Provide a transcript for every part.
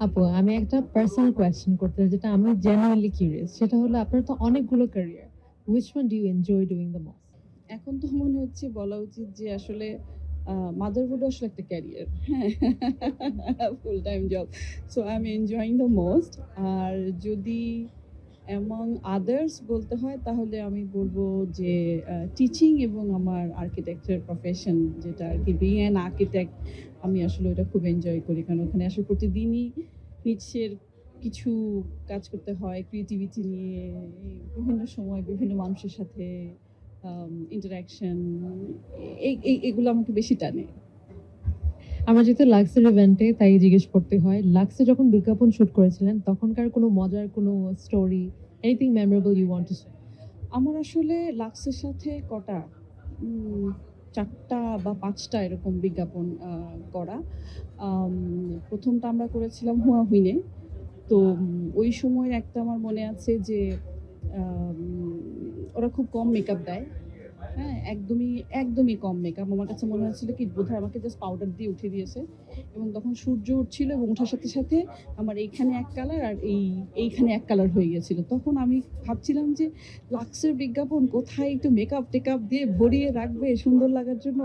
আপু আমি একটা পার্সোনাল কোয়েশ্চেন করতে চাই, যেটা আমি জেনুইনলি কিউরিয়াস। সেটা হলো আপনার তো অনেকগুলো career. Which one do you enjoy doing the most? এখন তো মনে হচ্ছে বলা উচিত যে আসলে মাদারহুড আসলে একটা ক্যারিয়ার, হ্যাঁ, full time job. So I am enjoying the most. আর যদি অ্যামং আদার্স বলতে হয় তাহলে আমি বলবো যে টিচিং এবং আমার আর্কিটেকচার প্রফেশন, যেটা আর কি বিং অ্যান আর্কিটেক্ট, আমি আসলে ওটা খুব এনজয় করি, কারণ ওখানে আসলে প্রতিদিনই নিচের কিছু কাজ করতে হয় ক্রিয়েটিভিটি নিয়ে, বিভিন্ন সময় বিভিন্ন মানুষের সাথে ইন্টারাকশন, এগুলো আমাকে বেশি টানে। আমরা যেহেতু লাক্সের ইভেন্টে, তাই জিজ্ঞেস করতে হয়, লাক্সে যখন বিজ্ঞাপন শুট করেছিলেন তখনকার কোনো মজার কোনো story, anything memorable you want to share? আমার আসলে লাক্সের সাথে কটা ৪টা বা ৫টা এরকম বিজ্ঞাপন করা। প্রথমটা আমরা করেছিলাম হুয়াহুইনে। তো ওই সময়ের একটা আমার মনে আছে যে আম ওরা খুব কম মেকআপ দেয়। হ্যাঁ, একদমই কম মেকআপ। আমার কাছে মনে হচ্ছিল কি বোধহয় আমাকে জাস্ট পাউডার দিয়ে উঠিয়ে দিয়েছে। এবং তখন সূর্য উঠছিল এবং ওঠার সাথে, সাথে আমার এইখানে এক কালার আর এইখানে এক কালার হয়ে গিয়েছিল। তখন আমি ভাবছিলাম যে লাক্সের বিজ্ঞাপন, কোথায় একটু মেকআপ-টেকআপ দিয়ে ভরিয়ে রাখবে সুন্দর লাগার জন্য।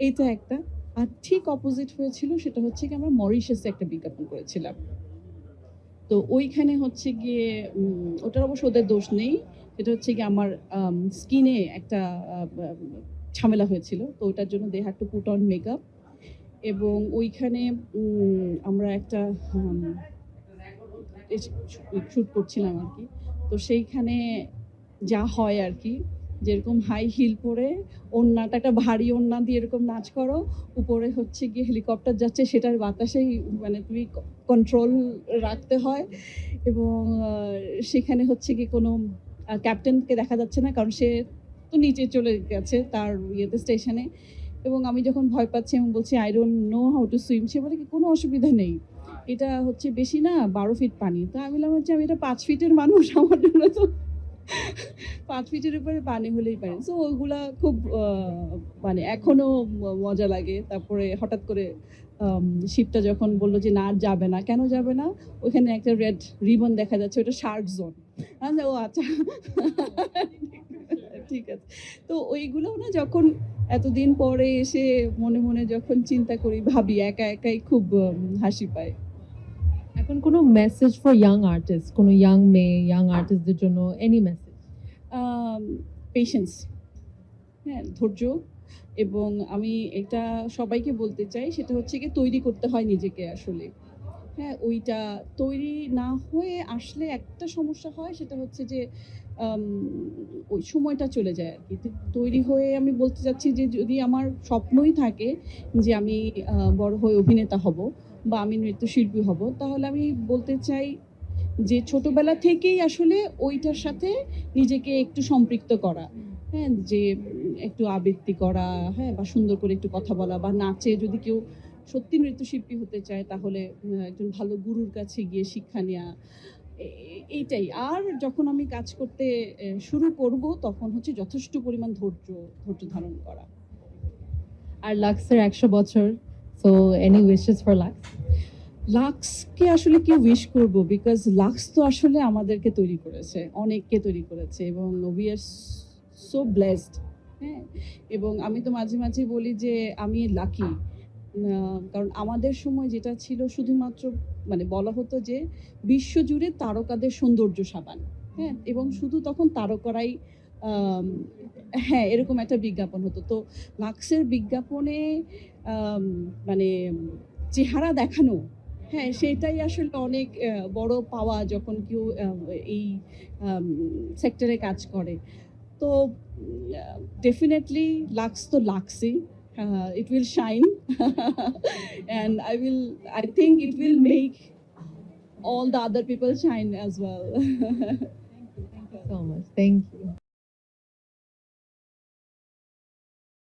এইটা একটা। আর ঠিক অপোজিট হয়েছিল, সেটা হচ্ছে কি আমরা মরিশাসে একটা বিজ্ঞাপন করেছিলাম। তো ওইখানে হচ্ছে গিয়ে ওটার অবশ্য ওদের দোষ নেই। সেটা হচ্ছে গিয়ে আমার স্কিনে একটা আ বা ঝামেলা হয়েছিল। তো ওটার জন্য they had to put on makeup. এবং ওইখানে আমরা একটা আম এস শুট করছিলাম আরকি। তো সেইখানে যা হয় আরকি, যেরকম হাই হিল পরে ওড়নাটা একটা ভারী ওড়না দিয়ে এরকম নাচ করো। উপরে হচ্ছে গিয়ে হেলিকপ্টার যাচ্ছে, সেটার বাতাসেই মানে তুমি কন্ট্রোল রাখতে হয়। এবং সেখানে হচ্ছে গিয়ে কোনো ক্যাপ্টেনকে দেখা যাচ্ছে না, কারণ সে তো নিচে চলে গেছে তার ইয়েতে স্টেশনে। এবং আমি যখন ভয় পাচ্ছি এবং বলছি, "I don't know how to swim", সে বলে কি, "কোনো অসুবিধা নেই। এটা হচ্ছে বেশি না ১২ ফিট পানি।" তো আমি বললাম হচ্ছে, "আমি এটা ৫ ফিটের মানুষ, আমার জন্য তো ৫ ফিটের উপরে পানি হলেই পারে।" সো ওগুলা খুব মানে এখনো মজা লাগে। তারপরে হঠাৎ করে আম শিপটা যখন বলল যে, "না আর যাবে না।" "কেন যাবে না?" "ওইখানে একটা রেড রিবন দেখা যাচ্ছে, ওটা শার্ক জোন।" আমি বললাম, "ও আচ্ছা।" ঠিক আছে। তো ওইগুলোও না, যখন এতদিন পরে এসে মনে, মনে যখন চিন্তা করি, ভাবি, একা একাই খুব হাসি পায়। এখন কোনো মেসেজ ফর ইয়াং আর্টিস্ট, কোনো ইয়াং মেয়ে, ইয়াং আর্টিস্টদের জন্য এনি মেসেজ? আম পেশেন্স, হ্যাঁ, ধৈর্য। এবং আমি এটা সবাইকে বলতে চাই, সেটা হচ্ছে গিয়ে তৈরি করতে হয় নিজেকে আসলে। হ্যাঁ, ওইটা তৈরি না হয়ে আসলে একটা সমস্যা হয়, সেটা হচ্ছে যে আম ওই সময়টা চলে যায় আরকি। তো তৈরি হয়ে আমি বলতে চাচ্ছি যে যদি আমার স্বপ্নই থাকে যে আমি বড় হয়ে অভিনেতা হব বা আমি নৃত্যশিল্পী হব, তাহলে আমি বলতে চাই যে ছোটবেলা থেকেই আসলে ওইটার সাথে নিজেকে একটু সম্পৃক্ত করা। হ্যাঁ? যে একটু আবৃত্তি করা, হ্যাঁ? বা সুন্দর করে একটু কথা বলা, বা নাচে যদি কেউ সত্যি নৃত্যশিল্পী হতে চায় তাহলে একজন ভালো গুরুর কাছে গিয়ে শিক্ষা নেয়া। এইটাই। আর যখন আমি কাজ করতে শুরু করব, তখন হচ্ছে যথেষ্ট পরিমাণ ধৈর্য ধারণ করা। আর লাক্সের ১০০ বছর। So any wishes for Lux? লাক্সকে আসলে কি উইশ করব? বিকজ লাক্স তো আসলে আমাদেরকে তৈরি করেছে, অনেককে তৈরি করেছে, এবং উই আর সো ব্লেসড, হ্যাঁ? এবং আমি তো মাঝে, মাঝে বলি যে আমি লাকি। কারণ আমাদের সময় যেটা ছিল শুধুমাত্র মানে বলা হতো যে বিশ্বজুড়ে তারকাদের সৌন্দর্য সাবান, হ্যাঁ? এবং শুধু তখন তারকারাই আম হ্যাঁ, এরকম একটা বিজ্ঞাপন হতো। তো লাক্সের বিজ্ঞাপনে আম মানে চেহারা দেখানো, হ্যাঁ, সেটাই আসলে অনেক বড় পাওয়া যখন কেউ এই আম সেক্টরে কাজ করে। তো ডেফিনিটলি লাক্স তো লাক্সই। It will shine and I think it will make all the other people shine as well. Thank you so much. Thank you.